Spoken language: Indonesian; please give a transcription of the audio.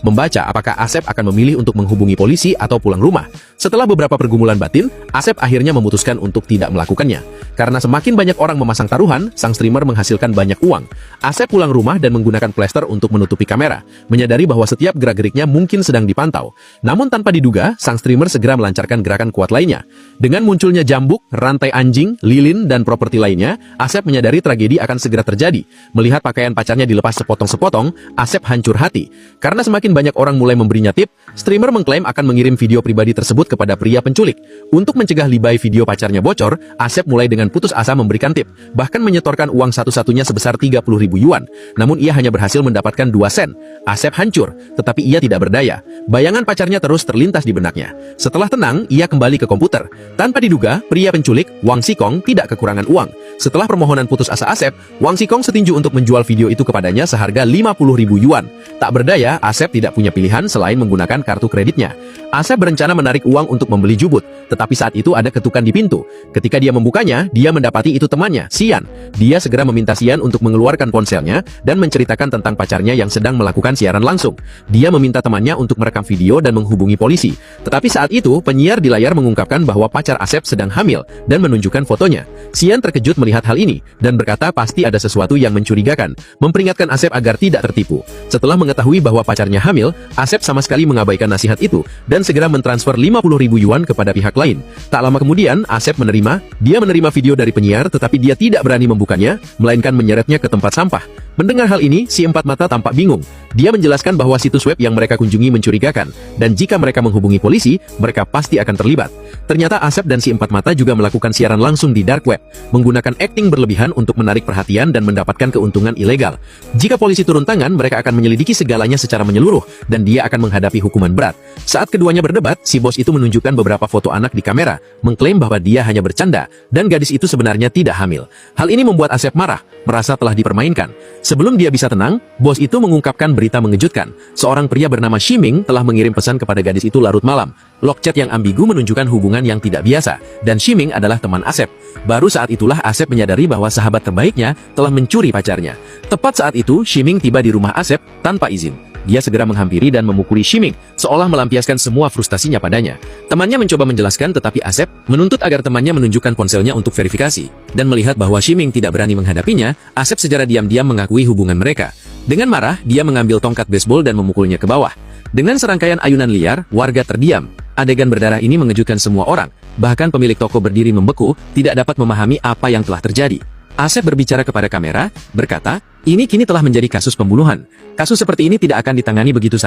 membaca apakah Asep akan memilih untuk menghubungi polisi atau pulang rumah. Setelah beberapa pergumulan batin, Asep akhirnya memutuskan untuk tidak melakukannya. Karena semakin banyak orang memasang taruhan, sang streamer menghasilkan banyak uang. Asep pulang rumah dan menggunakan plester untuk menutupi kamera, menyadari bahwa setiap gerak-geriknya mungkin sedang dipantau. Namun tanpa diduga, sang streamer segera melancarkan gerakan kuat lainnya. Dengan munculnya jambuk, rantai anjing, lilin, dan properti lainnya, Asep menyadari tragedi akan segera terjadi. Melihat pakaian pacarnya dilepas sepotong-sepotong, Asep hancur hati. Karena semakin banyak orang mulai memberinya tip, streamer mengklaim akan mengirim video pribadi tersebut kepada pria penculik. Untuk mencegah libai video pacarnya bocor, Asep mulai dengan putus asa memberikan tip, bahkan menyetorkan uang satu-satunya sebesar 30.000 yuan. Namun ia hanya berhasil mendapatkan 2 sen. Asep hancur, tetapi ia tidak berdaya. Bayangan pacarnya terus terlintas di benaknya. Setelah tenang, ia kembali ke komputer. Tanpa diduga, pria penculik, Wang Xikong, tidak kekurangan uang. Setelah permohonan putus asa Asep, Wang Xikong setuju untuk menjual video itu kepadanya seharga 50.000 yuan. Tak berdaya, Asep tidak punya pilihan selain menggunakan kartu kreditnya. Asep berencana menarik uang untuk membeli jubut, tetapi saat itu ada ketukan di pintu. Ketika dia membukanya, dia mendapati itu temannya, Xian. Dia segera meminta Xian untuk mengeluarkan ponselnya dan menceritakan tentang pacarnya yang sedang melakukan siaran langsung. Dia meminta temannya untuk merekam video dan menghubungi polisi. Tetapi saat itu, penyiar di layar mengungkapkan bahwa pacar Asep sedang hamil dan menunjukkan fotonya. Xian terkejut melihat hal ini dan berkata pasti ada sesuatu yang mencurigakan, memperingatkan Asep agar tidak tertipu. Setelah mengetahui bahwa pacarnya hamil, Asep sama sekali mengabaikan nasihat itu dan segera mentransfer 50.000 yuan kepada pihak lain. Tak lama kemudian, Asep menerima video dari penyiar, tetapi dia tidak berani membukanya, melainkan menyeretnya ke tempat sampah. Mendengar hal ini, si empat mata tampak bingung. Dia menjelaskan bahwa situs web yang mereka kunjungi mencurigakan, dan jika mereka menghubungi polisi, mereka pasti akan terlibat. Ternyata Asep dan si empat mata juga melakukan siaran langsung di dark web, menggunakan akting berlebihan untuk menarik perhatian dan mendapatkan keuntungan ilegal. Jika polisi turun tangan, mereka akan menyelidiki segalanya secara menyeluruh, dan dia akan menghadapi hukuman berat. Saat keduanya berdebat, si bos itu menunjukkan beberapa foto anak di kamera, mengklaim bahwa dia hanya bercanda, dan gadis itu sebenarnya tidak hamil. Hal ini membuat Asep marah, merasa telah dipermainkan. Sebelum dia bisa tenang, bos itu mengungkapkan berita mengejutkan. Seorang pria bernama Shiming telah mengirim pesan kepada gadis itu larut malam. Log chat yang ambigu menunjukkan hubungan yang tidak biasa, dan Shiming adalah teman Asep. Baru saat itulah Asep menyadari bahwa sahabat terbaiknya telah mencuri pacarnya. Tepat saat itu, Shiming tiba di rumah Asep tanpa izin. Dia segera menghampiri dan memukuli Shiming, seolah melampiaskan semua frustasinya padanya. Temannya mencoba menjelaskan, tetapi Asep menuntut agar temannya menunjukkan ponselnya untuk verifikasi. Dan melihat bahwa Shiming tidak berani menghadapinya, Asep secara diam-diam mengakui hubungan mereka. Dengan marah, dia mengambil tongkat baseball dan memukulnya ke bawah. Dengan serangkaian ayunan liar, warga terdiam. Adegan berdarah ini mengejutkan semua orang. Bahkan pemilik toko berdiri membeku, tidak dapat memahami apa yang telah terjadi. Asep berbicara kepada kamera, berkata, "Ini kini telah menjadi kasus pembunuhan. Kasus seperti ini tidak akan ditangani begitu saja."